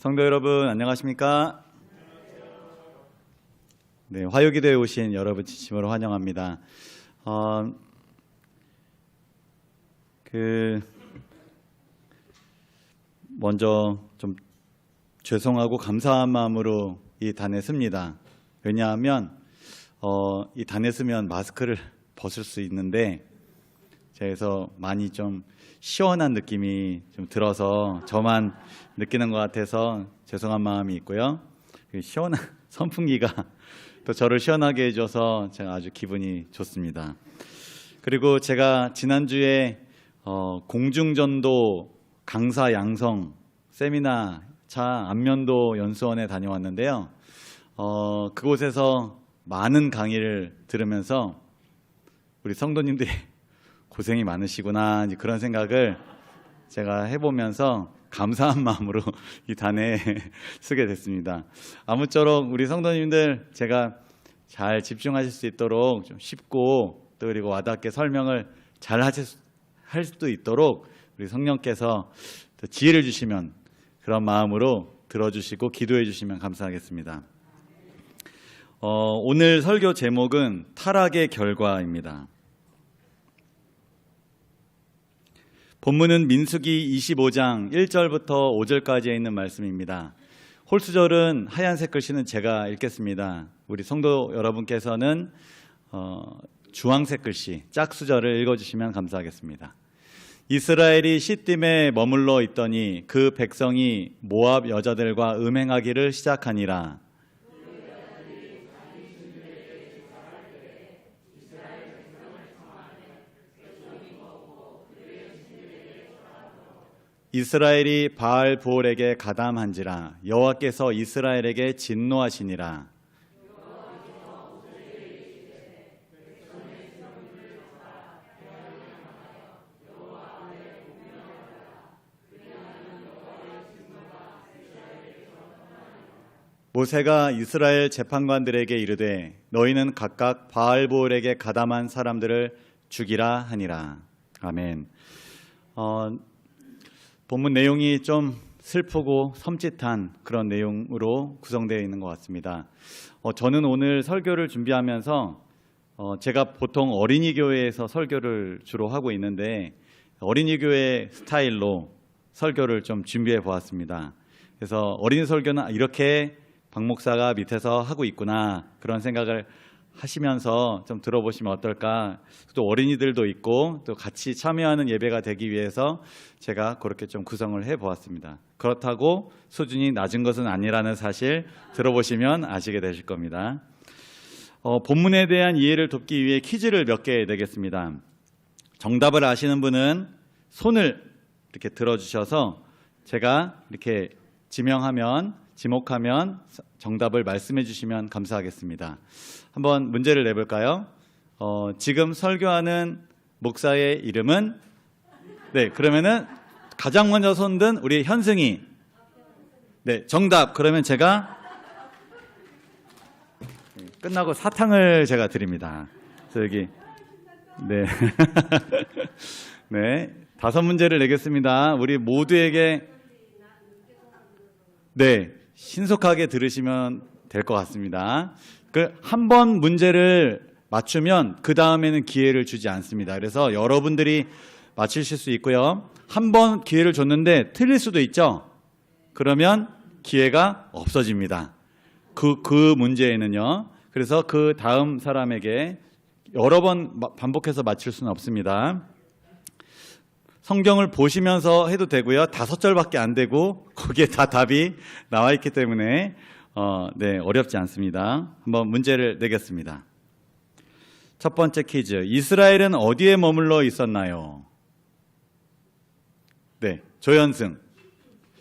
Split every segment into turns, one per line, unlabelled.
성도 여러분 안녕하십니까? 네, 화요기도에 오신 여러분 진심으로 환영합니다. 먼저 좀 죄송하고 감사한 마음으로 이 단에 씁니다. 왜냐하면 이 단에 쓰면 마스크를 벗을 수 있는데 그래서 많이 좀 시원한 느낌이 좀 들어서 저만 느끼는 것 같아서 죄송한 마음이 있고요. 시원한 선풍기가 또 저를 시원하게 해줘서 제가 아주 기분이 좋습니다. 그리고 제가 지난주에 공중전도 강사 양성 세미나 차 안면도 연수원에 다녀왔는데요. 그곳에서 많은 강의를 들으면서 우리 성도님들이 고생이 많으시구나 그런 생각을 제가 해보면서 감사한 마음으로 이 단에 쓰게 됐습니다. 아무쪼록 우리 성도님들 제가 잘 집중하실 수 있도록 좀 쉽고 또 그리고 와닿게 설명을 잘 할 수도 있도록 우리 성령께서 또 지혜를 주시면 그런 마음으로 들어주시고 기도해 주시면 감사하겠습니다. 오늘 설교 제목은 타락의 결과입니다. 본문은 민수기 25장 1절부터 5절까지에 있는 말씀입니다. 홀수절은 하얀색 글씨는 제가 읽겠습니다. 우리 성도 여러분께서는 주황색 글씨 짝수절을 읽어주시면 감사하겠습니다. 이스라엘이 시딤에 머물러 있더니 그 백성이 모압 여자들과 음행하기를 시작하니라. 이스라엘이 바알 부올에게 가담한지라 여호와께서 이스라엘에게 진노하시니라. 모세가 이스라엘 재판관들에게 이르되 너희는 각각 바알 부올에게 가담한 사람들을 죽이라 하니라. 아멘. 본문 내용이 좀 슬프고 섬찟한 그런 내용으로 구성되어 있는 것 같습니다. 저는 오늘 설교를 준비하면서 제가 보통 어린이 교회에서 설교를 주로 하고 있는데 어린이 교회 스타일로 설교를 좀 준비해 보았습니다. 그래서 어린이 설교는 이렇게 박 목사가 밑에서 하고 있구나 그런 생각을 하시면서 좀 들어보시면 어떨까. 또 어린이들도 있고 또 같이 참여하는 예배가 되기 위해서 제가 그렇게 좀 구성을 해보았습니다. 그렇다고 수준이 낮은 것은 아니라는 사실 들어보시면 아시게 되실 겁니다. 본문에 대한 이해를 돕기 위해 퀴즈를 몇 개 내겠습니다. 정답을 아시는 분은 손을 이렇게 들어주셔서 제가 이렇게 지목하면 정답을 말씀해 주시면 감사하겠습니다. 한번 문제를 내볼까요? 지금 설교하는 목사의 이름은? 네, 그러면은 가장 먼저 손든 우리 현승이. 네, 정답. 그러면 제가 끝나고 사탕을 제가 드립니다. 그래서 여기 네, 네, 5문제를 내겠습니다. 우리 모두에게 네, 신속하게 들으시면 될 것 같습니다. 한 번 문제를 맞추면 그 다음에는 기회를 주지 않습니다. 그래서 여러분들이 맞추실 수 있고요. 한 번 기회를 줬는데 틀릴 수도 있죠. 그러면 기회가 없어집니다. 그 문제에는요. 그래서 그 다음 사람에게 여러 번 반복해서 맞출 수는 없습니다. 성경을 보시면서 해도 되고요. 5절밖에 안 되고 거기에 다 답이 나와 있기 때문에 네, 어렵지 않습니다. 한번 문제를 내겠습니다. 첫 번째 퀴즈. 이스라엘은 어디에 머물러 있었나요? 네, 조현승.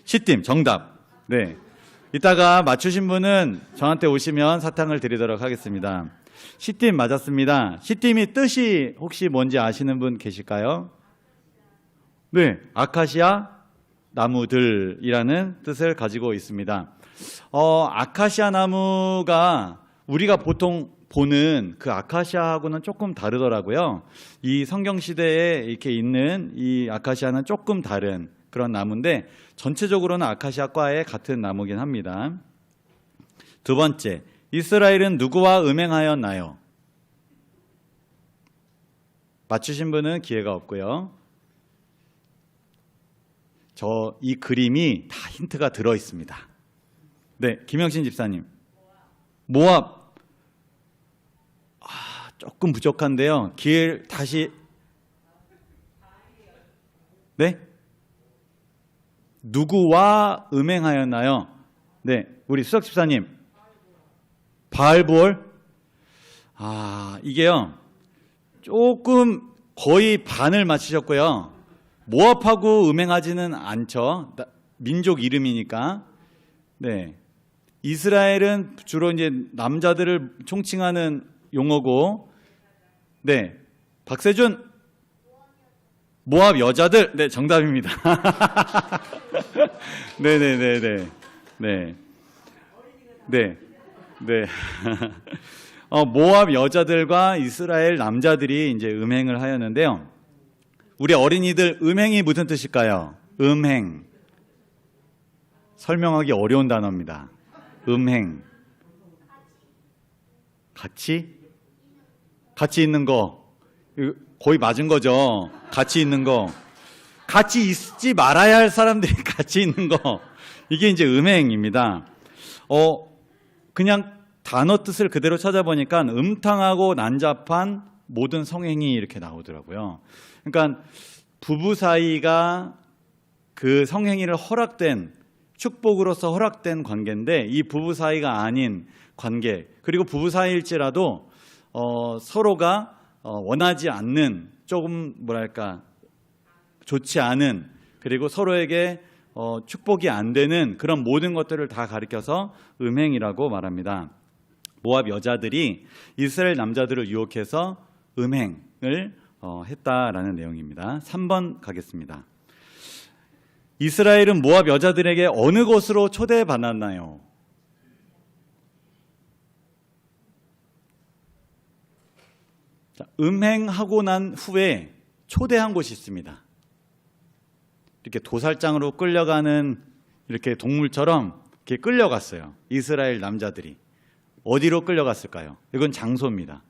시딤 정답. 네, 이따가 맞추신 분은 저한테 오시면 사탕을 드리도록 하겠습니다. 시딤 맞았습니다. 시딤이 뜻이 혹시 뭔지 아시는 분 계실까요? 네, 아카시아 나무들이라는 뜻을 가지고 있습니다. 아카시아 나무가 우리가 보통 보는 그 아카시아하고는 조금 다르더라고요. 이 성경 시대에 이렇게 있는 이 아카시아는 조금 다른 그런 나무인데 전체적으로는 아카시아과의 같은 나무긴 합니다. 두 번째, 이스라엘은 누구와 음행하였나요? 맞추신 분은 기회가 없고요. 이 그림이 다 힌트가 들어 있습니다. 네, 김영신 집사님. 모압. 조금 부족한데요. 기회를 다시. 네? 누구와 음행하였나요? 네, 우리 수석 집사님. 바알보올. 이게요. 조금 거의 반을 맞히셨고요. 모압하고 음행하지는 않죠. 민족 이름이니까. 네. 이스라엘은 주로 이제 남자들을 총칭하는 용어고, 네. 박세준. 모압 여자들. 네, 정답입니다. 네네네네. 네. 네. 네. 모압 여자들과 이스라엘 남자들이 이제 음행을 하였는데요. 우리 어린이들 음행이 무슨 뜻일까요? 음행. 설명하기 어려운 단어입니다. 음행. 같이 있는 거. 거의 맞은 거죠. 같이 있는 거. 같이 있지 말아야 할 사람들이 같이 있는 거. 이게 이제 음행입니다. 그냥 단어 뜻을 그대로 찾아보니까 음탕하고 난잡한 모든 성행위 이렇게 나오더라고요. 그러니까 부부 사이가 그 성행위를 허락된, 축복으로서 허락된 관계인데 이 부부 사이가 아닌 관계, 그리고 부부 사이일지라도 서로가 원하지 않는, 조금 뭐랄까 좋지 않은, 그리고 서로에게 축복이 안 되는 그런 모든 것들을 다 가리켜서 음행이라고 말합니다. 모압 여자들이 이스라엘 남자들을 유혹해서 음행을 했다라는 내용입니다. 3번 가겠습니다. 이스라엘은 모압 여자들에게 어느 곳으로 초대받았나요? 음행하고 난 후에 초대한 곳이 있습니다. 이렇게 도살장으로 끌려가는 이렇게 동물처럼 이렇게 끌려갔어요. 이스라엘 남자들이. 어디로 끌려갔을까요? 이건 장소입니다.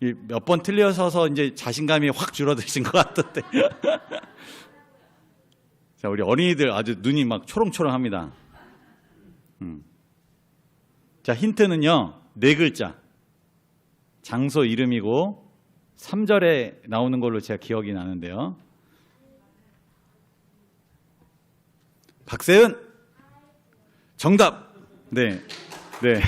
몇 번 틀려서서 이제 자신감이 확 줄어드신 것 같던데. 자, 우리 어린이들 아주 눈이 막 초롱초롱합니다. 자, 힌트는요, 4글자. 장소 이름이고 3절에 나오는 걸로 제가 기억이 나는데요. 박세은. 정답. 네. 네.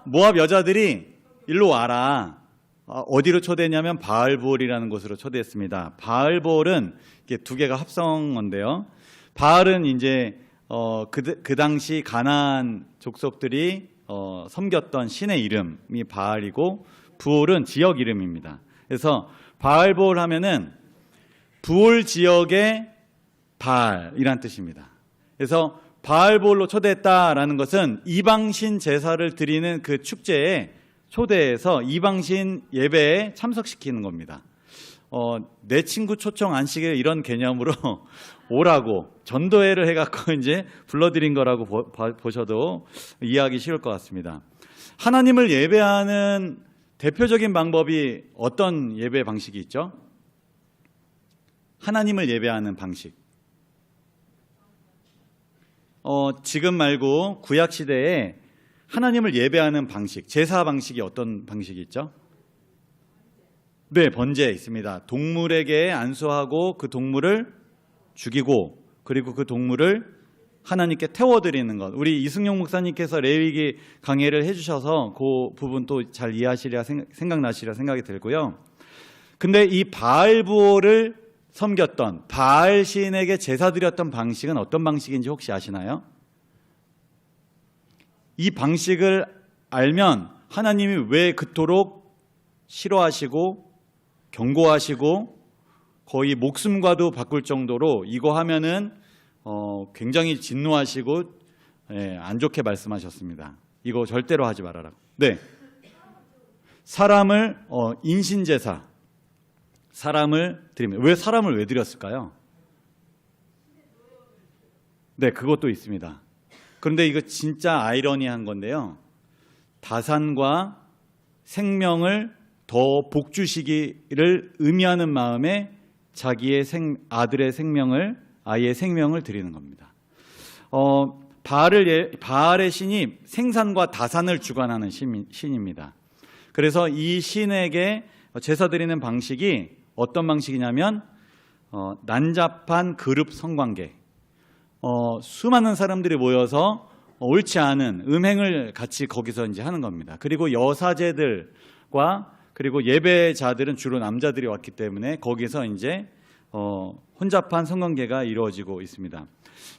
모압 여자들이 일로 와라. 어디로 초대했냐면 바알보올이라는 곳으로 초대했습니다. 바알보올은 이게 두 개가 합성어인데요. 바알은 이제 그 당시 가나안 족속들이 섬겼던 신의 이름이 바알이고, 부올은 지역 이름입니다. 그래서 바알보올 하면은 부올 지역의 바알이란 뜻입니다. 그래서 바알보올로 초대했다라는 것은 이방신 제사를 드리는 그 축제에 초대해서 이방신 예배에 참석시키는 겁니다. 내 친구 초청 안식일 이런 개념으로 오라고 전도회를 해갖고 이제 불러드린 거라고 보셔도 이해하기 쉬울 것 같습니다. 하나님을 예배하는 대표적인 방법이 어떤 예배 방식이 있죠? 하나님을 예배하는 방식. 지금 말고 구약 시대에 하나님을 예배하는 방식, 제사 방식이 어떤 방식이 있죠? 네, 번제 있습니다. 동물에게 안수하고 그 동물을 죽이고, 그리고 그 동물을 하나님께 태워드리는 것. 우리 이승용 목사님께서 레위기 강해를 해주셔서 그 부분 또 잘 이해하시리라 생각나시리라 생각이 들고요. 근데 이 바알부올을 섬겼던 바알 신에게 제사 드렸던 방식은 어떤 방식인지 혹시 아시나요? 이 방식을 알면 하나님이 왜 그토록 싫어하시고 경고하시고 거의 목숨과도 바꿀 정도로 이거 하면은 굉장히 진노하시고 안 좋게 말씀하셨습니다. 이거 절대로 하지 말아라. 네, 사람을 인신제사, 사람을 드립니다. 왜 사람을 왜 드렸을까요? 네, 그것도 있습니다. 그런데 이거 진짜 아이러니한 건데요. 다산과 생명을 더 복주시기를 의미하는 마음에 자기의 아들의 생명을, 아이의 생명을 드리는 겁니다. 바알의 신이 생산과 다산을 주관하는 신입니다. 그래서 이 신에게 제사 드리는 방식이 어떤 방식이냐면 난잡한 그룹 성관계, 수많은 사람들이 모여서 옳지 않은 음행을 같이 거기서 이제 하는 겁니다. 그리고 여사제들과 그리고 예배자들은 주로 남자들이 왔기 때문에 거기서 이제 혼잡한 성관계가 이루어지고 있습니다.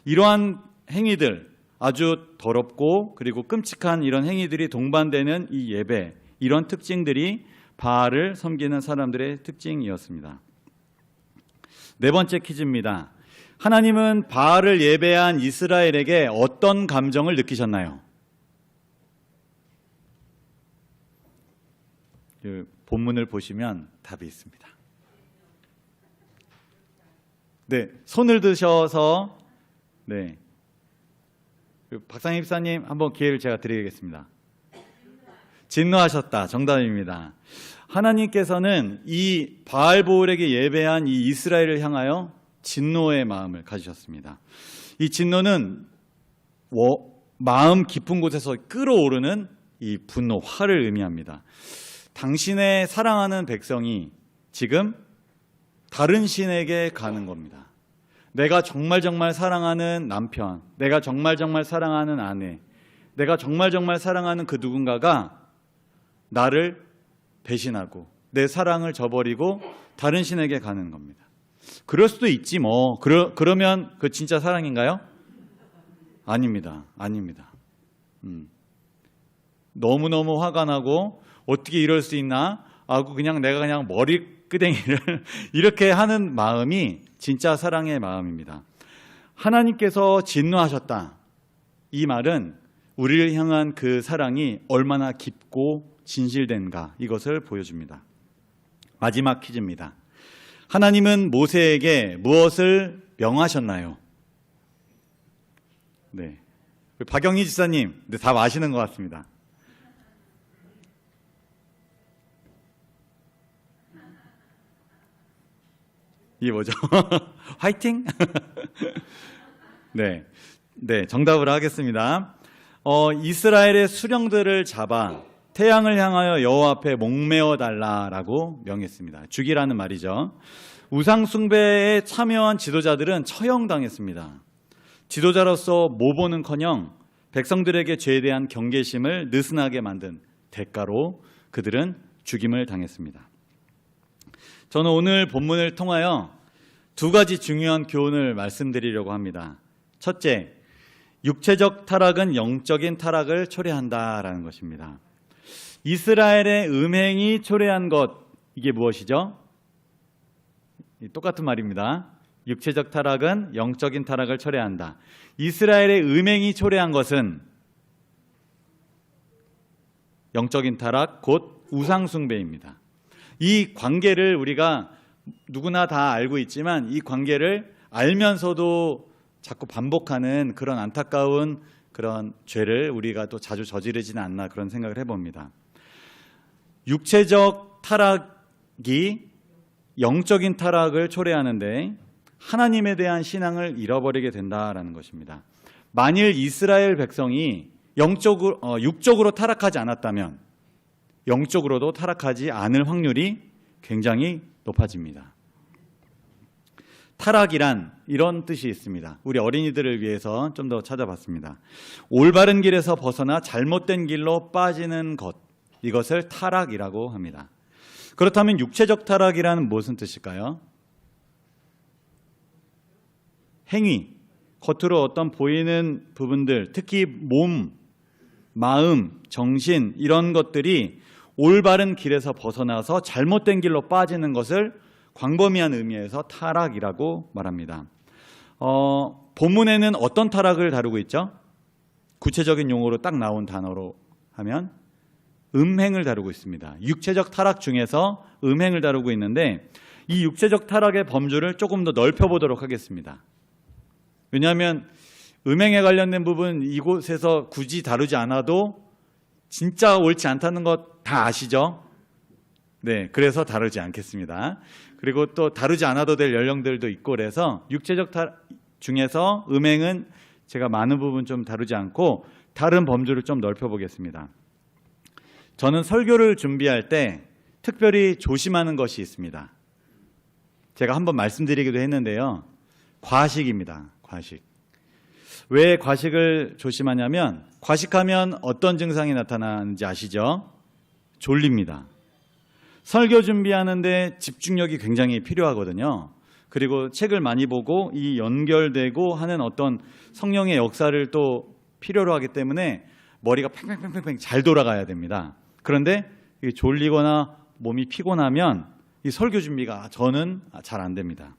이러한 행위들, 아주 더럽고 그리고 끔찍한 이런 행위들이 동반되는 이 예배, 이런 특징들이 바알을 섬기는 사람들의 특징이었습니다. 네 번째 퀴즈입니다. 하나님은 바알을 예배한 이스라엘에게 어떤 감정을 느끼셨나요? 본문을 보시면 답이 있습니다. 네, 손을 드셔서 네, 박상희 집사님 한번 기회를 제가 드리겠습니다. 진노하셨다. 정답입니다. 하나님께서는 이 바알보울에게 예배한 이 이스라엘을 향하여 진노의 마음을 가지셨습니다. 이 진노는 마음 깊은 곳에서 끓어오르는 이 분노, 화를 의미합니다. 당신의 사랑하는 백성이 지금 다른 신에게 가는 겁니다. 내가 정말 사랑하는 남편, 내가 정말 사랑하는 아내, 내가 정말 사랑하는 그 누군가가 나를 배신하고 내 사랑을 저버리고 다른 신에게 가는 겁니다. 그럴 수도 있지 뭐. 그러면 그 진짜 사랑인가요? 아닙니다. 너무너무 화가 나고 어떻게 이럴 수 있나 하고 내가 그냥 머리끄댕이를 이렇게 하는 마음이 진짜 사랑의 마음입니다. 하나님께서 진노하셨다. 이 말은 우리를 향한 그 사랑이 얼마나 깊고 진실된가, 이것을 보여줍니다. 마지막 퀴즈입니다. 하나님은 모세에게 무엇을 명하셨나요? 네, 박영희 지사님, 네, 다 아시는 것 같습니다. 이게 뭐죠? 화이팅? 네, 정답을 하겠습니다. 이스라엘의 수령들을 잡아 태양을 향하여 여호와 앞에 목매어 달라라고 명했습니다. 죽이라는 말이죠. 우상 숭배에 참여한 지도자들은 처형당했습니다. 지도자로서 모보는커녕 백성들에게 죄에 대한 경계심을 느슨하게 만든 대가로 그들은 죽임을 당했습니다. 저는 오늘 본문을 통하여 두 가지 중요한 교훈을 말씀드리려고 합니다. 첫째, 육체적 타락은 영적인 타락을 초래한다라는 것입니다. 이스라엘의 음행이 초래한 것, 이게 무엇이죠? 똑같은 말입니다. 육체적 타락은 영적인 타락을 초래한다. 이스라엘의 음행이 초래한 것은 영적인 타락, 곧 우상숭배입니다. 이 관계를 우리가 누구나 다 알고 있지만 이 관계를 알면서도 자꾸 반복하는 그런 안타까운 그런 죄를 우리가 또 자주 저지르지는 않나, 그런 생각을 해봅니다. 육체적 타락이 영적인 타락을 초래하는데 하나님에 대한 신앙을 잃어버리게 된다라는 것입니다. 만일 이스라엘 백성이 육적으로 타락하지 않았다면 영적으로도 타락하지 않을 확률이 굉장히 높아집니다. 타락이란 이런 뜻이 있습니다. 우리 어린이들을 위해서 좀 더 찾아봤습니다. 올바른 길에서 벗어나 잘못된 길로 빠지는 것, 이것을 타락이라고 합니다. 그렇다면 육체적 타락이라는 무슨 뜻일까요? 행위, 겉으로 어떤 보이는 부분들, 특히 몸, 마음, 정신, 이런 것들이 올바른 길에서 벗어나서 잘못된 길로 빠지는 것을 광범위한 의미에서 타락이라고 말합니다. 본문에는 어떤 타락을 다루고 있죠? 구체적인 용어로 딱 나온 단어로 하면 음행을 다루고 있습니다. 육체적 타락 중에서 음행을 다루고 있는데 이 육체적 타락의 범주를 조금 더 넓혀보도록 하겠습니다. 왜냐하면 음행에 관련된 부분 이곳에서 굳이 다루지 않아도 진짜 옳지 않다는 것 다 아시죠? 네, 그래서 다루지 않겠습니다. 그리고 또 다루지 않아도 될 연령들도 있고 그래서 육체적 타락 중에서 음행은 제가 많은 부분 좀 다루지 않고 다른 범주를 좀 넓혀보겠습니다. 저는 설교를 준비할 때 특별히 조심하는 것이 있습니다. 제가 한번 말씀드리기도 했는데요. 과식입니다. 과식. 왜 과식을 조심하냐면 과식하면 어떤 증상이 나타나는지 아시죠? 졸립니다. 설교 준비하는데 집중력이 굉장히 필요하거든요. 그리고 책을 많이 보고 이 연결되고 하는 어떤 성령의 역사를 또 필요로 하기 때문에 머리가 팽팽팽팽 잘 돌아가야 됩니다. 그런데 졸리거나 몸이 피곤하면 이 설교 준비가 저는 잘 안 됩니다.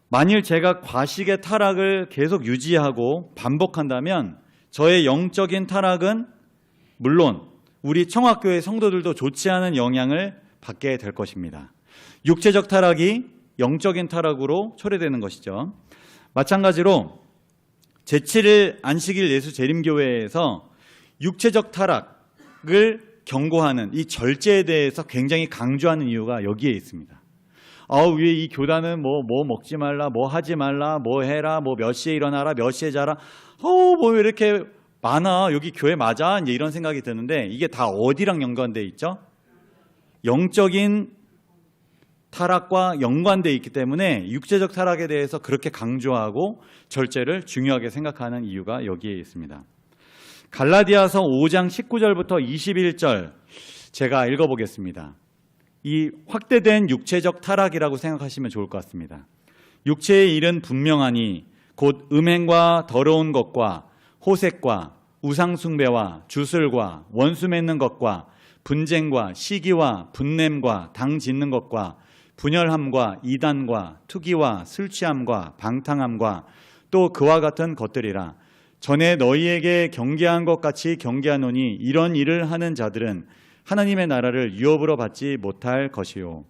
만일 제가 과식의 타락을 계속 유지하고 반복한다면 저의 영적인 타락은 물론 우리 청학교의 성도들도 좋지 않은 영향을 받게 될 것입니다. 육체적 타락이 영적인 타락으로 초래되는 것이죠. 마찬가지로 제7일 안식일 예수 재림교회에서 육체적 타락을 경고하는 이 절제에 대해서 굉장히 강조하는 이유가 여기에 있습니다. 왜 이 교단은 뭐 먹지 말라, 뭐 하지 말라, 뭐 해라, 뭐 몇 시에 일어나라, 몇 시에 자라. 뭐 이렇게 많아. 여기 교회 맞아? 이제 이런 생각이 드는데 이게 다 어디랑 연관돼 있죠? 영적인 타락과 연관돼 있기 때문에 육체적 타락에 대해서 그렇게 강조하고 절제를 중요하게 생각하는 이유가 여기에 있습니다. 갈라디아서 5장 19절부터 21절 제가 읽어보겠습니다. 이 확대된 육체적 타락이라고 생각하시면 좋을 것 같습니다. 육체의 일은 분명하니 곧 음행과 더러운 것과 호색과 우상숭배와 주술과 원수 맺는 것과 분쟁과 시기와 분냄과 당 짓는 것과 분열함과 이단과 투기와 술 취함과 방탕함과 또 그와 같은 것들이라. 전에 너희에게 경계한 것 같이 경계하노니 이런 일을 하는 자들은 하나님의 나라를 유업으로 받지 못할 것이요.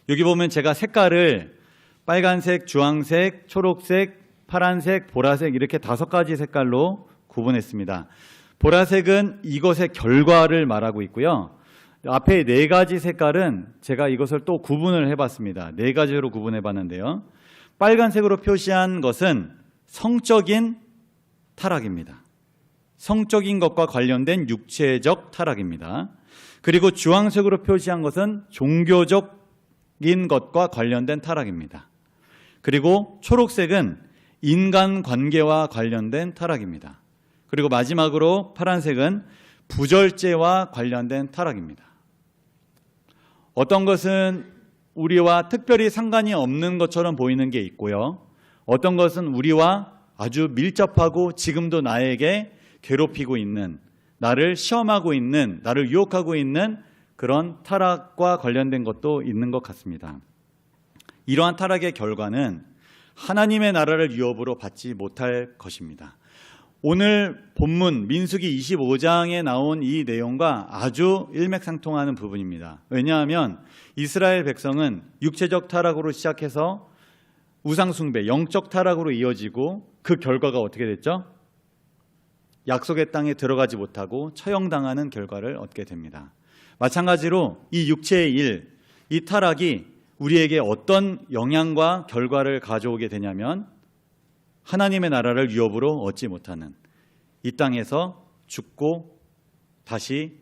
여기 보면 제가 색깔을 빨간색, 주황색, 초록색, 파란색, 보라색 이렇게 5가지 색깔로 구분했습니다. 보라색은 이것의 결과를 말하고 있고요. 앞에 4가지 색깔은 제가 이것을 또 구분을 해봤습니다. 4가지로 구분해봤는데요. 빨간색으로 표시한 것은 성적인 타락입니다. 성적인 것과 관련된 육체적 타락입니다. 그리고 주황색으로 표시한 것은 종교적인 것과 관련된 타락입니다. 그리고 초록색은 인간관계와 관련된 타락입니다. 그리고 마지막으로 파란색은 부절제와 관련된 타락입니다. 어떤 것은 우리와 특별히 상관이 없는 것처럼 보이는 게 있고요. 어떤 것은 우리와 아주 밀접하고 지금도 나에게 괴롭히고 있는, 나를 시험하고 있는, 나를 유혹하고 있는 그런 타락과 관련된 것도 있는 것 같습니다. 이러한 타락의 결과는 하나님의 나라를 유업으로 받지 못할 것입니다. 오늘 본문 민수기 25장에 나온 이 내용과 아주 일맥상통하는 부분입니다. 왜냐하면 이스라엘 백성은 육체적 타락으로 시작해서 우상숭배, 영적 타락으로 이어지고 그 결과가 어떻게 됐죠? 약속의 땅에 들어가지 못하고 처형당하는 결과를 얻게 됩니다. 마찬가지로 이 육체의 일, 이 타락이 우리에게 어떤 영향과 결과를 가져오게 되냐면 하나님의 나라를 유업으로 얻지 못하는, 이 땅에서 죽고 다시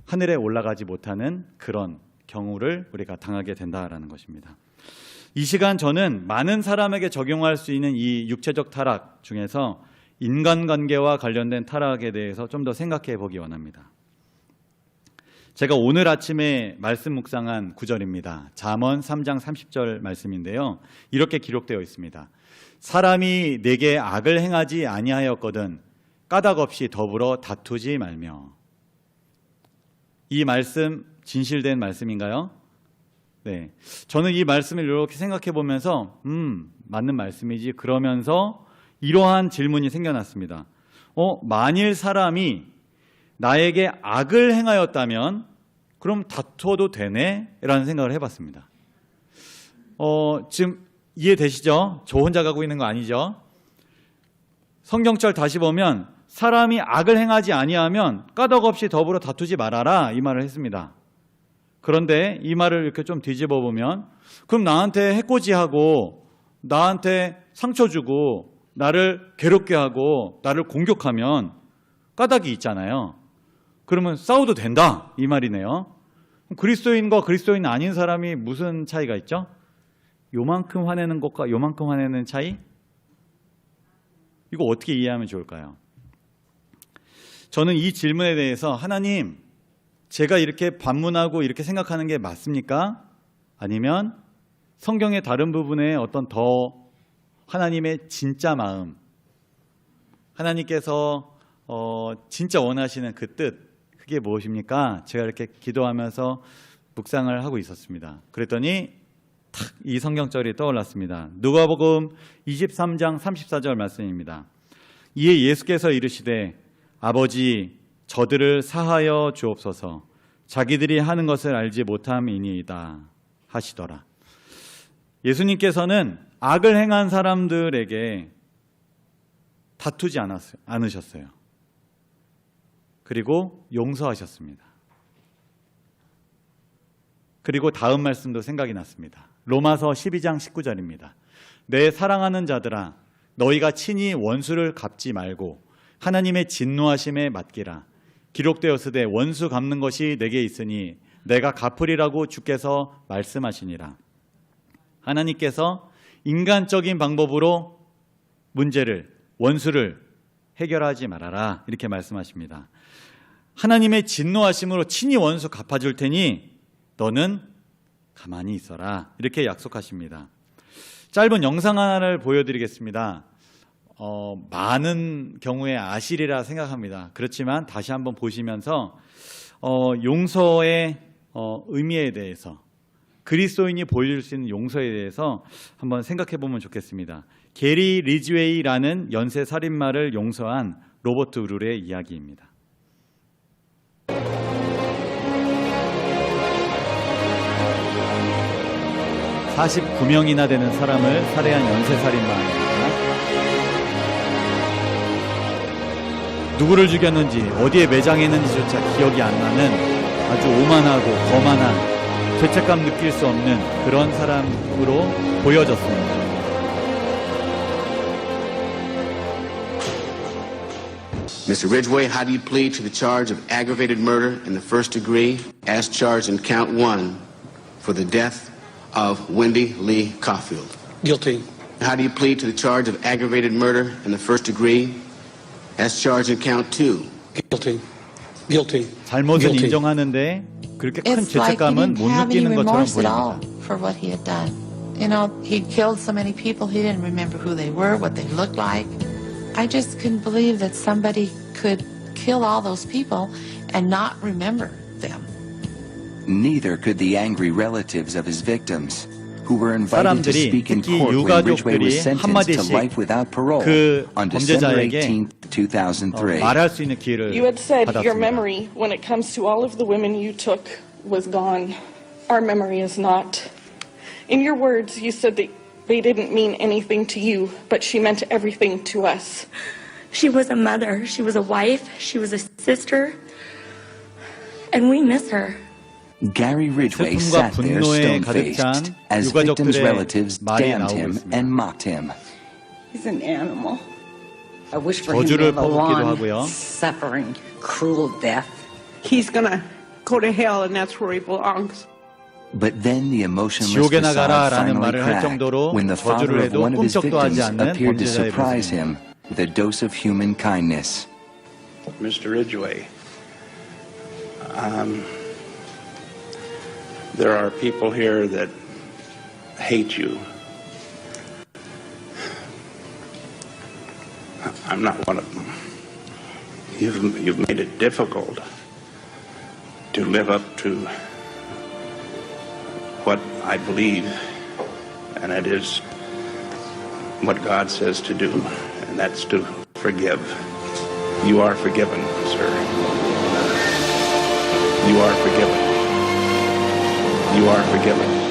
하늘에 올라가지 못하는 그런 경우를 우리가 당하게 된다라는 것입니다. 이 시간 저는 많은 사람에게 적용할 수 있는 이 육체적 타락 중에서 인간관계와 관련된 타락에 대해서 좀 더 생각해 보기 원합니다. 제가 오늘 아침에 말씀 묵상한 구절입니다. 잠언 3장 30절 말씀인데요. 이렇게 기록되어 있습니다. 사람이 내게 악을 행하지 아니하였거든 까닭 없이 더불어 다투지 말며. 이 말씀 진실된 말씀인가요? 네, 저는 이 말씀을 이렇게 생각해 보면서 맞는 말씀이지 그러면서 이러한 질문이 생겨났습니다. 만일 사람이 나에게 악을 행하였다면 그럼 다투어도 되네? 라는 생각을 해봤습니다. 지금 이해되시죠? 저 혼자 가고 있는 거 아니죠? 성경절 다시 보면 사람이 악을 행하지 아니하면 까닭없이 더불어 다투지 말아라 이 말을 했습니다. 그런데 이 말을 이렇게 좀 뒤집어 보면 그럼 나한테 해코지하고 나한테 상처 주고 나를 괴롭게 하고 나를 공격하면 까닭이 있잖아요. 그러면 싸워도 된다 이 말이네요. 그리스도인과 그리스도인 아닌 사람이 무슨 차이가 있죠? 요만큼 화내는 것과 요만큼 화내는 차이? 이거 어떻게 이해하면 좋을까요? 저는 이 질문에 대해서 하나님, 제가 이렇게 반문하고 이렇게 생각하는 게 맞습니까? 아니면 성경의 다른 부분에 어떤 더 하나님의 진짜 마음, 하나님께서 진짜 원하시는 그 뜻, 그게 무엇입니까? 제가 이렇게 기도하면서 묵상을 하고 있었습니다. 그랬더니 탁 이 성경절이 떠올랐습니다. 누가복음 23장 34절 말씀입니다. 이에 예수께서 이르시되 아버지 저들을 사하여 주옵소서 자기들이 하는 것을 알지 못함이니이다 하시더라. 예수님께서는 악을 행한 사람들에게 다투지 않으셨어요. 그리고 용서하셨습니다. 그리고 다음 말씀도 생각이 났습니다. 로마서 12장 19절입니다. 내 사랑하는 자들아 너희가 친히 원수를 갚지 말고 하나님의 진노하심에 맡기라. 기록되었으되 원수 갚는 것이 내게 있으니 내가 갚으리라고 주께서 말씀하시니라. 하나님께서 인간적인 방법으로 문제를, 원수를 해결하지 말아라 이렇게 말씀하십니다. 하나님의 진노하심으로 친히 원수 갚아줄 테니 너는 가만히 있어라 이렇게 약속하십니다. 짧은 영상 하나를 보여드리겠습니다. 많은 경우에 아시리라 생각합니다. 그렇지만 다시 한번 보시면서 용서의 의미에 대해서, 그리스도인이 보여줄 수 있는 용서에 대해서 한번 생각해 보면 좋겠습니다. 게리 리즈웨이라는 연쇄 살인마를 용서한 로버트 우룰의 이야기입니다. 49명이나 되는 사람을 살해한 연쇄살인마입니다. 누구를 죽였는지 어디에 매장했는지조차 기억이 안 나는 아주 오만하고 거만한 죄책감 느낄 수 없는 그런 사람으로 보여졌습니다.
Mr. Ridgway, how do you plead to the charge of aggravated murder in the first degree as charged in count 1 for the death of Wendy Lee Caulfield?
Guilty.
How do you plead to the charge of aggravated murder in the first degree as charged in count 2?
Guilty. Guilty.
잘못은
Guilty.
인정하는데 그렇게 큰
It's like he
죄책감은
didn't
못
have any
느끼는 것처럼
remorse at all
보입니다.
for what he had done. You know, he'd killed so many people, he didn't remember who they were, what they looked like. I just couldn't believe that somebody could kill all those people and not remember them.
Neither could the angry relatives of his victims, who were invited to
사람들이
speak in
특히
court when Ridgway was
유가족들이
sentenced to
한마디씩
life without parole
그
on December
범죄자에게
18, 2003.
말할 수 있는 기회를
You had said your
받았습니다.
memory, when it comes to all of the women you took, was gone. Our memory is not. In your words, you said that they didn't mean anything to you, but she meant everything to us.
She was a mother, she was a wife, she was a sister, and we miss her.
Gary Ridgway
슬픔과
sat there
분노에 가득 찬
stone-faced as victims'
유가족들의
relatives
말이
damned
나오고
him
있습니다.
and mocked him.
He's an animal. I wish for him to
저주를
live a
퍼붓기도
long,
하고요.
suffering, cruel death.
He's gonna go to hell, and that's where he belongs.
But then the emotionless
지옥에
facade
나가라라는
finally
말을 할
cracked
정도로
when the father
저주를
of
해도
one of his
꿈쩍도 하지
victims
않는
appeared to
범죄자의
surprise
모습입니다.
him with a dose of human kindness.
Mr. Ridgway, there are people here that hate you. I'm not one of them. You've made it difficult to live up to what I believe, and it is what God says to do, and that's to forgive. You are forgiven, sir. You are forgiven. you are forgiven.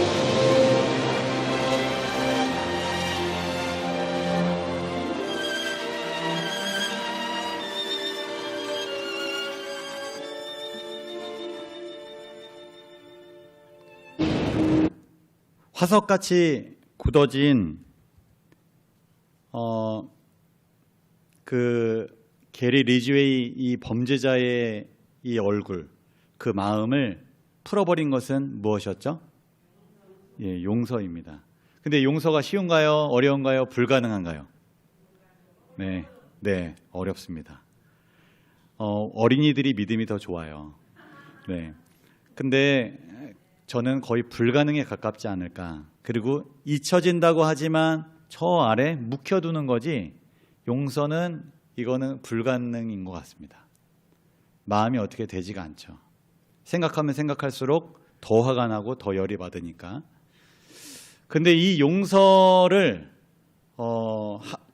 화석같이 굳어진 그 게리 리즈웨이 이 범죄자의 이 얼굴, 그 마음을 풀어버린 것은 무엇이었죠? 예, 용서입니다. 근데 용서가 쉬운가요? 어려운가요? 불가능한가요? 네, 어렵습니다. 어린이들이 믿음이 더 좋아요. 네. 근데 저는 거의 불가능에 가깝지 않을까. 그리고 잊혀진다고 하지만 저 아래 묵혀두는 거지, 용서는 이거는 불가능인 것 같습니다. 마음이 어떻게 되지가 않죠. 생각하면 생각할수록 더 화가 나고 더 열이 받으니까. 근데 이 용서를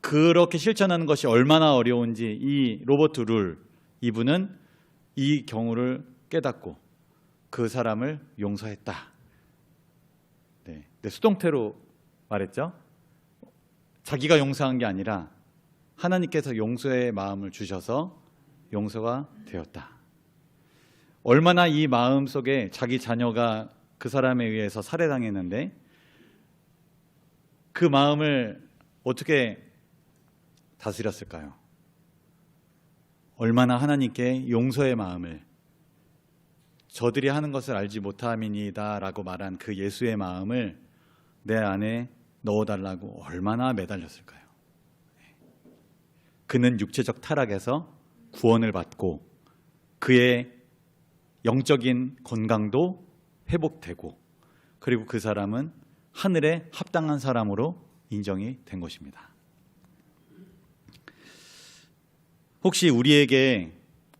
그렇게 실천하는 것이 얼마나 어려운지 이 로버트 룰 이분은 이 경우를 깨닫고 그 사람을 용서했다. 네, 수동태로 말했죠. 자기가 용서한 게 아니라 하나님께서 용서의 마음을 주셔서 용서가 되었다. 얼마나 이 마음 속에 자기 자녀가 그 사람에 의해서 살해당했는데 그 마음을 어떻게 다스렸을까요? 얼마나 하나님께 용서의 마음을, 저들이 하는 것을 알지 못함이니이다 라고 말한 그 예수의 마음을 내 안에 넣어달라고 얼마나 매달렸을까요? 그는 육체적 타락에서 구원을 받고 그의 영적인 건강도 회복되고, 그리고 그 사람은 하늘에 합당한 사람으로 인정이 된 것입니다. 혹시 우리에게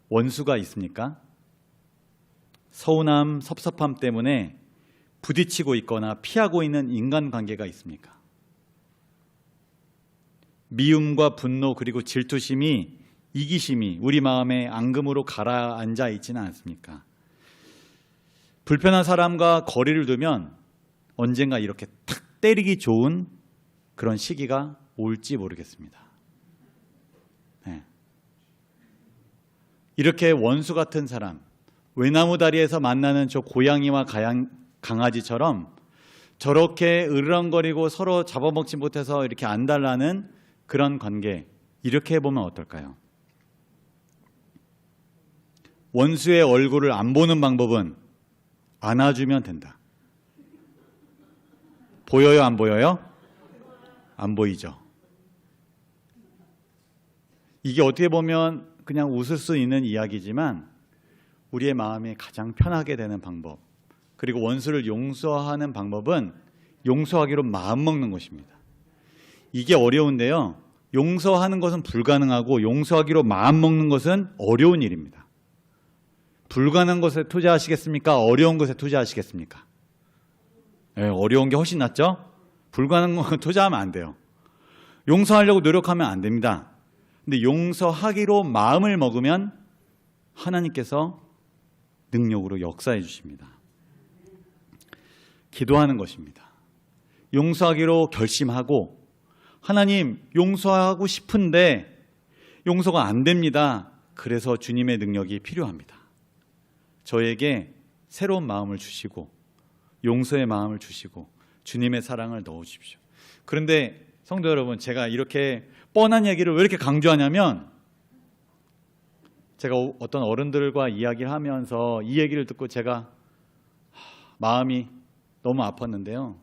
원수가 있습니까? 서운함, 섭섭함 때문에 부딪히고 있거나 피하고 있는 인간관계가 있습니까? 미움과 분노 그리고 질투심이, 이기심이 우리 마음에 앙금으로 가라앉아 있지는 않습니까? 불편한 사람과 거리를 두면 언젠가 이렇게 탁 때리기 좋은 그런 시기가 올지 모르겠습니다. 네. 이렇게 원수 같은 사람, 외나무 다리에서 만나는 저 고양이와 강아지처럼 저렇게 으르렁거리고 서로 잡아먹지 못해서 이렇게 안달나는 그런 관계, 이렇게 해보면 어떨까요? 원수의 얼굴을 안 보는 방법은 안아주면 된다. 보여요, 안 보여요? 안 보이죠. 이게 어떻게 보면 그냥 웃을 수 있는 이야기지만 우리의 마음이 가장 편하게 되는 방법, 그리고 원수를 용서하는 방법은 용서하기로 마음먹는 것입니다. 이게 어려운데요, 용서하는 것은 불가능하고 용서하기로 마음먹는 것은 어려운 일입니다. 불가능한 것에 투자하시겠습니까? 어려운 것에 투자하시겠습니까? 네, 어려운 게 훨씬 낫죠? 불가능한 것에 투자하면 안 돼요. 용서하려고 노력하면 안 됩니다. 근데 용서하기로 마음을 먹으면 하나님께서 능력으로 역사해 주십니다. 기도하는 것입니다. 용서하기로 결심하고, 하나님 용서하고 싶은데 용서가 안 됩니다. 그래서 주님의 능력이 필요합니다. 저에게 새로운 마음을 주시고 용서의 마음을 주시고 주님의 사랑을 넣어주십시오. 그런데 성도 여러분, 제가 이렇게 뻔한 얘기를 왜 이렇게 강조하냐면, 제가 어떤 어른들과 이야기를 하면서 이 얘기를 듣고 제가 마음이 너무 아팠는데요.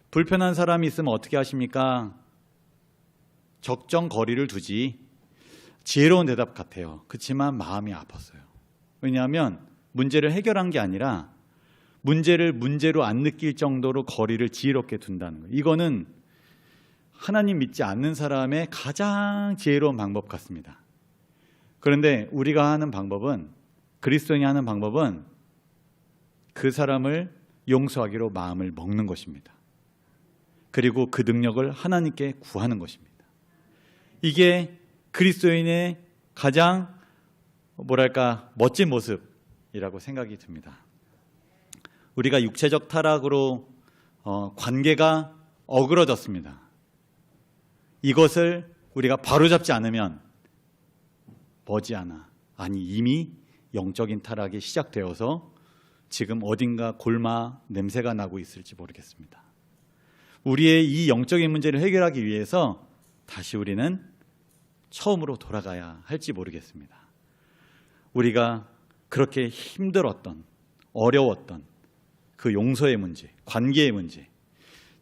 불편한 사람이 있으면 어떻게 하십니까? 적정 거리를 두지. 지혜로운 대답 같아요. 그렇지만 마음이 아팠어요. 왜냐하면 문제를 해결한 게 아니라 문제를 문제로 안 느낄 정도로 거리를 지혜롭게 둔다는 거예요. 이거는 하나님 믿지 않는 사람의 가장 지혜로운 방법 같습니다. 그런데 우리가 하는 방법은, 그리스도인이 하는 방법은 그 사람을 용서하기로 마음을 먹는 것입니다. 그리고 그 능력을 하나님께 구하는 것입니다. 이게 그리스도인의 가장 멋진 모습이라고 생각이 듭니다. 우리가 육체적 타락으로 관계가 어그러졌습니다. 이것을 우리가 바로잡지 않으면 머지않아, 아니 이미 영적인 타락이 시작되어서 지금 어딘가 골마 냄새가 나고 있을지 모르겠습니다. 우리의 이 영적인 문제를 해결하기 위해서 다시 우리는 처음으로 돌아가야 할지 모르겠습니다. 우리가 그렇게 힘들었던, 어려웠던 그 용서의 문제, 관계의 문제,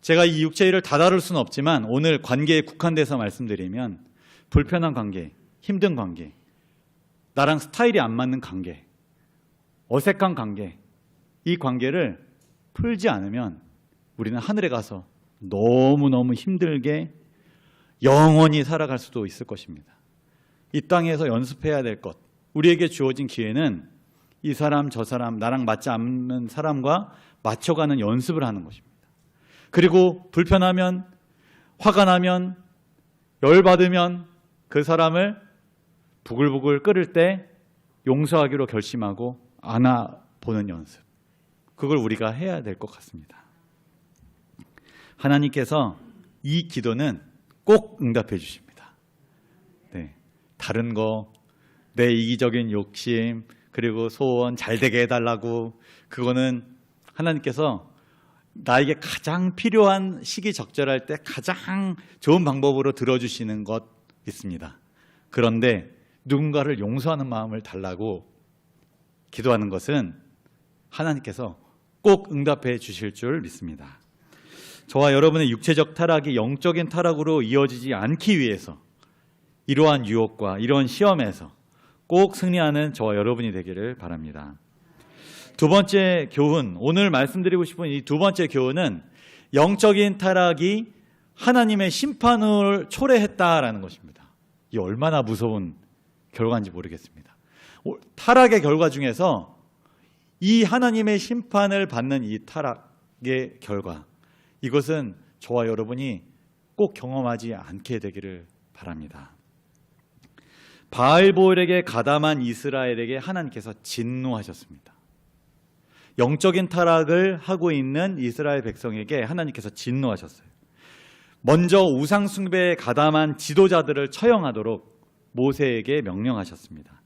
제가 이 육체일을 다 다룰 수는 없지만 오늘 관계에 국한돼서 말씀드리면 불편한 관계, 힘든 관계, 나랑 스타일이 안 맞는 관계, 어색한 관계, 이 관계를 풀지 않으면 우리는 하늘에 가서 너무너무 힘들게 영원히 살아갈 수도 있을 것입니다. 이 땅에서 연습해야 될 것, 우리에게 주어진 기회는 이 사람 저 사람 나랑 맞지 않는 사람과 맞춰가는 연습을 하는 것입니다. 그리고 불편하면, 화가 나면, 열받으면 그 사람을 부글부글 끓을 때 용서하기로 결심하고 안아보는 연습, 그걸 우리가 해야 될 것 같습니다. 하나님께서 이 기도는 꼭 응답해 주십니다. 네, 다른 거, 내 이기적인 욕심, 그리고 소원 잘 되게 해달라고, 그거는 하나님께서 나에게 가장 필요한 시기 적절할 때 가장 좋은 방법으로 들어주시는 것 있습니다. 그런데 누군가를 용서하는 마음을 달라고 기도하는 것은 하나님께서 꼭 응답해 주실 줄 믿습니다. 저와 여러분의 육체적 타락이 영적인 타락으로 이어지지 않기 위해서 이러한 유혹과 이러한 시험에서 꼭 승리하는 저와 여러분이 되기를 바랍니다. 두 번째 교훈, 오늘 말씀드리고 싶은 이 두 번째 교훈은 영적인 타락이 하나님의 심판을 초래했다라는 것입니다. 이 얼마나 무서운 결과인지 모르겠습니다. 타락의 결과 중에서 이 하나님의 심판을 받는 이 타락의 결과, 이것은 저와 여러분이 꼭 경험하지 않게 되기를 바랍니다. 바알볼에게 가담한 이스라엘에게 하나님께서 진노하셨습니다. 영적인 타락을 하고 있는 이스라엘 백성에게 하나님께서 진노하셨어요. 먼저 우상 숭배에 가담한 지도자들을 처형하도록 모세에게 명령하셨습니다.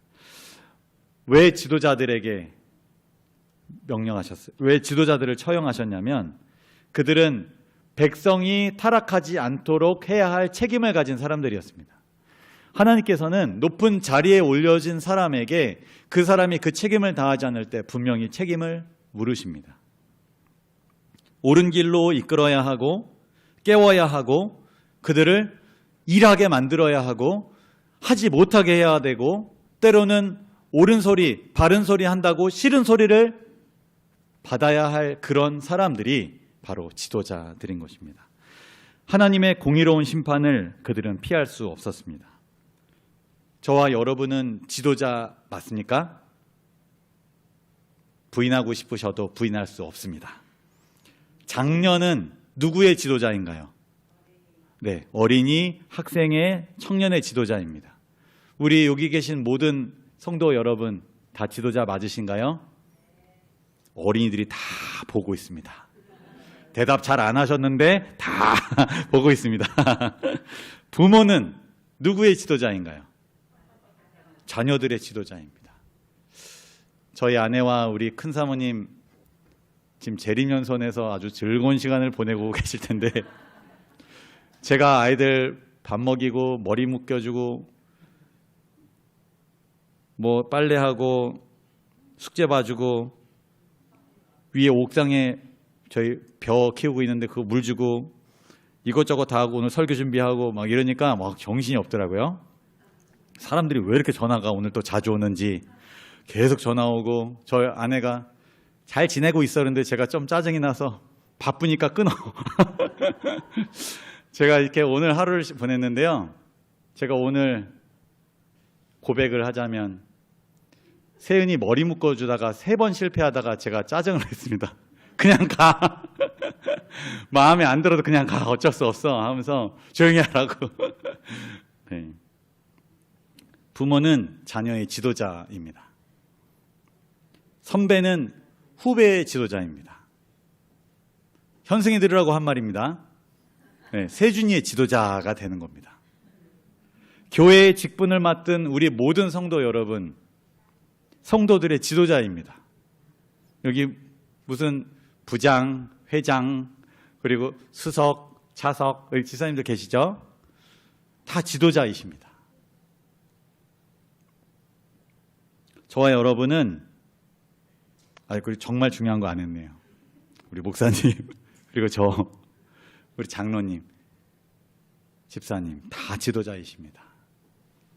왜 지도자들에게 명령하셨어요? 왜 지도자들을 처형하셨냐면 그들은 백성이 타락하지 않도록 해야 할 책임을 가진 사람들이었습니다. 하나님께서는 높은 자리에 올려진 사람에게 그 사람이 그 책임을 다하지 않을 때 분명히 책임을 물으십니다. 옳은 길로 이끌어야 하고 깨워야 하고 그들을 일하게 만들어야 하고 하지 못하게 해야 되고 때로는 옳은 소리, 바른 소리 한다고 싫은 소리를 받아야 할 그런 사람들이 바로 지도자들인 것입니다. 하나님의 공의로운 심판을 그들은 피할 수 없었습니다. 저와 여러분은 지도자 맞습니까? 부인하고 싶으셔도 부인할 수 없습니다. 장년은 누구의 지도자인가요? 네, 어린이, 학생의, 청년의 지도자입니다. 우리 여기 계신 모든 성도 여러분 다 지도자 맞으신가요? 어린이들이 다 보고 있습니다. 대답 잘 안 하셨는데 다 보고 있습니다. 부모는 누구의 지도자인가요? 자녀들의 지도자입니다. 저희 아내와 우리 큰 사모님 지금 재림연선에서 아주 즐거운 시간을 보내고 계실 텐데 제가 아이들 밥 먹이고 머리 묶여주고 뭐 빨래하고 숙제 봐주고 위에 옥상에 저희 벼 키우고 있는데 그거 물 주고 이것저것 다 하고 오늘 설교 준비하고 막 이러니까 막 정신이 없더라고요. 사람들이 왜 이렇게 전화가 오늘 또 자주 오는지 계속 전화 오고 저희 아내가 잘 지내고 있어 그런데 제가 좀 짜증이 나서 바쁘니까 끊어. 제가 이렇게 오늘 하루를 보냈는데요. 제가 오늘 고백을 하자면 세은이 머리 묶어주다가 3번 실패하다가 제가 짜증을 냈습니다. 그냥 가. 마음에 안 들어도 그냥 가. 어쩔 수 없어 하면서 조용히 하라고. 네. 부모는 자녀의 지도자입니다. 선배는 후배의 지도자입니다. 현승이들이라고 한 말입니다. 네, 세준이의 지도자가 되는 겁니다. 교회의 직분을 맡은 우리 모든 성도 여러분, 성도들의 지도자입니다. 여기 무슨 부장, 회장, 그리고 수석, 차석, 여기 지사님들 계시죠? 다 지도자이십니다. 저와 여러분은, 그리고 정말 중요한 거 안 했네요. 우리 목사님, 그리고 저, 우리 장로님, 집사님, 다 지도자이십니다.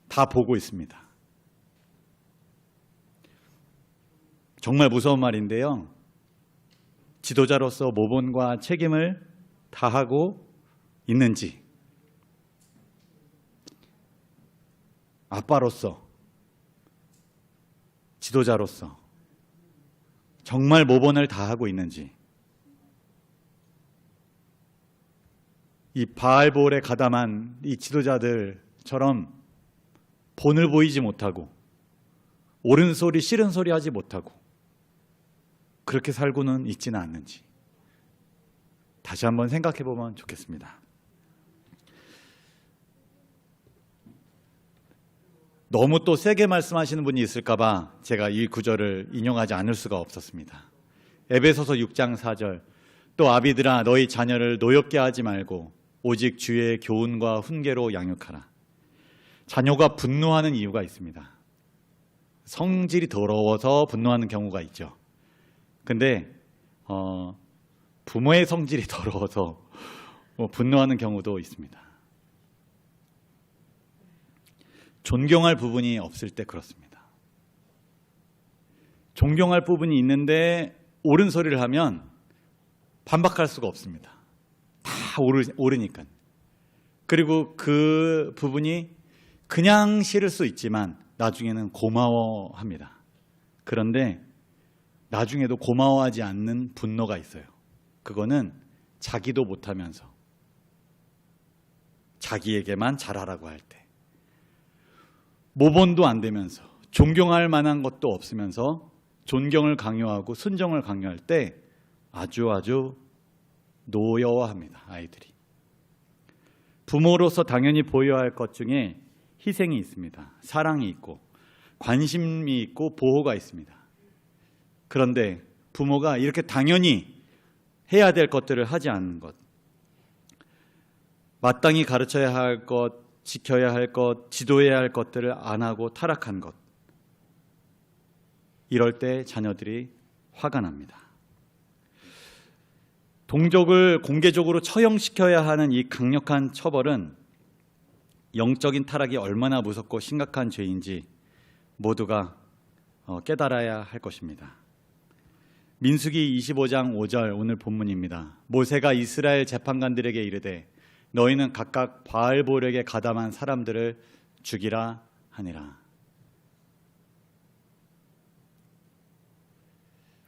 다 보고 있습니다. 정말 무서운 말인데요. 지도자로서 모본과 책임을 다하고 있는지, 아빠로서, 지도자로서 정말 모본을 다하고 있는지, 이 바알볼에 가담한 이 지도자들처럼 본을 보이지 못하고 옳은 소리 싫은 소리 하지 못하고 그렇게 살고는 있지는 않는지 다시 한번 생각해 보면 좋겠습니다. 너무 또 세게 말씀하시는 분이 있을까 봐 제가 이 구절을 인용하지 않을 수가 없었습니다. 에베소서 6장 4절, 또 아비들아 너희 자녀를 노엽게 하지 말고 오직 주의 교훈과 훈계로 양육하라. 자녀가 분노하는 이유가 있습니다. 성질이 더러워서 분노하는 경우가 있죠. 근데 부모의 성질이 더러워서 분노하는 경우도 있습니다. 존경할 부분이 없을 때 그렇습니다. 존경할 부분이 있는데 옳은 소리를 하면 반박할 수가 없습니다. 다 옳으니까. 그리고 그 부분이 그냥 싫을 수 있지만 나중에는 고마워합니다. 그런데 나중에도 고마워하지 않는 분노가 있어요. 그거는 자기도 못하면서 자기에게만 잘하라고 할 때, 모본도 안 되면서 존경할 만한 것도 없으면서 존경을 강요하고 순종을 강요할 때 아주 노여워합니다. 아이들이. 부모로서 당연히 보여야 할 것 중에 희생이 있습니다. 사랑이 있고 관심이 있고 보호가 있습니다. 그런데 부모가 이렇게 당연히 해야 될 것들을 하지 않는 것, 마땅히 가르쳐야 할 것, 지켜야 할 것, 지도해야 할 것들을 안 하고 타락한 것, 이럴 때 자녀들이 화가 납니다. 동족을 공개적으로 처형시켜야 하는 이 강력한 처벌은 영적인 타락이 얼마나 무섭고 심각한 죄인지 모두가 깨달아야 할 것입니다. 민수기 25장 5절 오늘 본문입니다. 모세가 이스라엘 재판관들에게 이르되 너희는 각각 바알볼에게 가담한 사람들을 죽이라 하니라.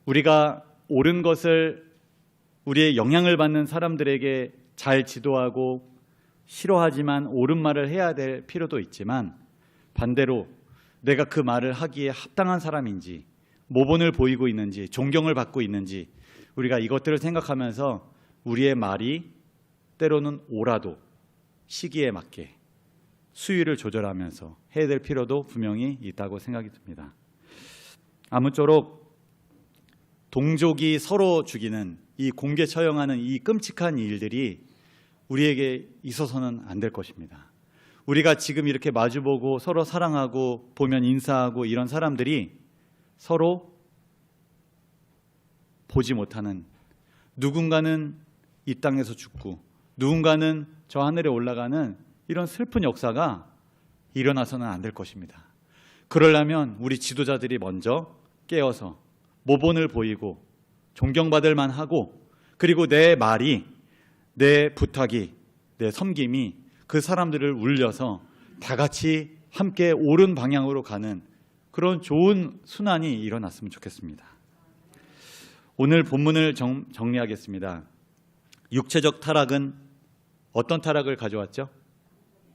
우리가 옳은 것을 우리의 영향을 받는 사람들에게 잘 지도하고 싫어하지만 옳은 말을 해야 될 필요도 있지만, 반대로 내가 그 말을 하기에 합당한 사람인지, 모본을 보이고 있는지, 존경을 받고 있는지 우리가 이것들을 생각하면서 우리의 말이 때로는 옳아도 시기에 맞게 수위를 조절하면서 해야 될 필요도 분명히 있다고 생각이 듭니다. 아무쪼록 동족이 서로 죽이는 이 공개 처형하는 이 끔찍한 일들이 우리에게 있어서는 안 될 것입니다. 우리가 지금 이렇게 마주보고 서로 사랑하고 보면 인사하고 이런 사람들이 서로 보지 못하는, 누군가는 이 땅에서 죽고 누군가는 저 하늘에 올라가는 이런 슬픈 역사가 일어나서는 안 될 것입니다. 그러려면 우리 지도자들이 먼저 깨어서 모본을 보이고 존경받을 만하고, 그리고 내 말이, 내 부탁이, 내 섬김이 그 사람들을 울려서 다 같이 함께 옳은 방향으로 가는 그런 좋은 순환이 일어났으면 좋겠습니다. 오늘 본문을 정리하겠습니다. 육체적 타락은 어떤 타락을 가져왔죠?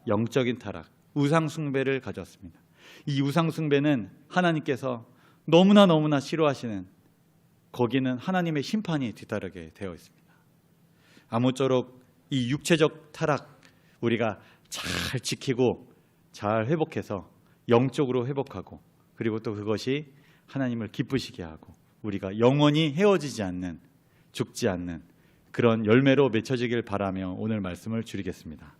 영적인 타락, 우상 숭배를 가져왔습니다. 이 우상 숭배는 하나님께서 너무나 싫어하시는, 거기는 하나님의 심판이 뒤따르게 되어 있습니다. 아무쪼록 이 육체적 타락 우리가 잘 지키고 잘 회복해서 영적으로 회복하고, 그리고 또 그것이 하나님을 기쁘시게 하고 우리가 영원히 헤어지지 않는, 죽지 않는 그런 열매로 맺혀지길 바라며 오늘 말씀을 줄이겠습니다.